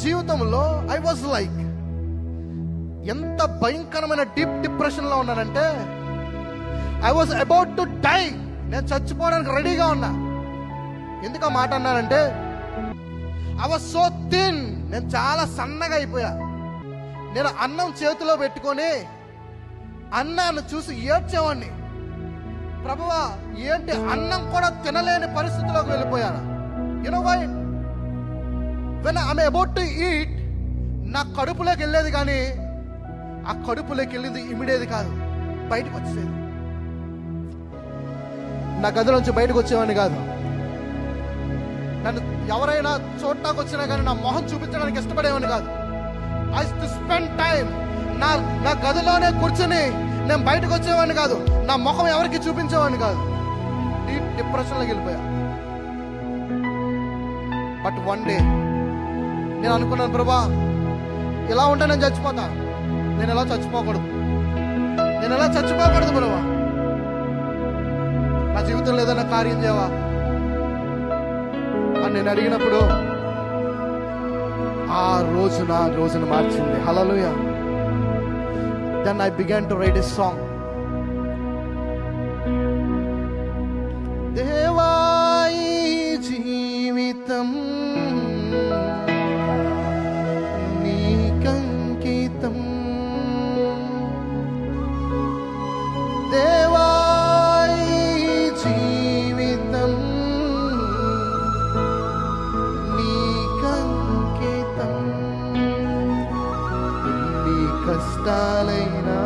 జీవితంలో I was like, ఎంత భయంకరమైన డీప్ డిప్రెషన్ లో ఉన్నానంటే I was about to die. నేను చచ్చిపోవడానికి రెడీగా ఉన్నా. ఎందుకు ఆ మాట అన్నానంటే ఐ వాజ్ సో థిన్, నేను చాలా సన్నగా అయిపోయా. నేను అన్నం చేతిలో పెట్టుకొని అన్నాన్ని చూసి ఏడ్చేవాడిని. ప్రభువా ఏంటి అన్నం కూడా తినలేని పరిస్థితిలోకి వెళ్ళిపోయాను. You know why? When I'm about to eat, నా కడుపులోకి వెళ్ళేది కానీ ఆ కడుపులోకి వెళ్ళేది ఇమిడేది కాదు, బయటకు వచ్చేది. నా గదిలోంచి బయటకు వచ్చేవాడిని కాదు. నన్ను ఎవరైనా చూడటానికి వచ్చినా కానీ నా మొహం చూపించడానికి ఇష్టపడేవాడిని కాదు. ఐ టు స్పెండ్ టైం నా గదిలోనే కూర్చొని నేను బయటకు వచ్చేవాడిని కాదు. నా ముఖం ఎవరికి చూపించేవాడిని కాదు. డీప్ డిప్రెషన్లోకి వెళ్ళిపోయా. బట్ వన్ డే నేను అనుకున్నాను, ప్రభా ఇలా ఉంటే నేను చచ్చిపోతా. నేను ఎలా చచ్చిపోకూడదు ప్రభా. నా జీవితంలో ఏదైనా కార్యం చేయవా అని నేను అడిగినప్పుడు ఆ రోజును మార్చింది. Hallelujah. Then I began to write a song. దేవా ఈ జీవితం నీకంకితం, దేవా ఈ జీవితం నీకంకితం. ఎన్ని కష్టాలైనా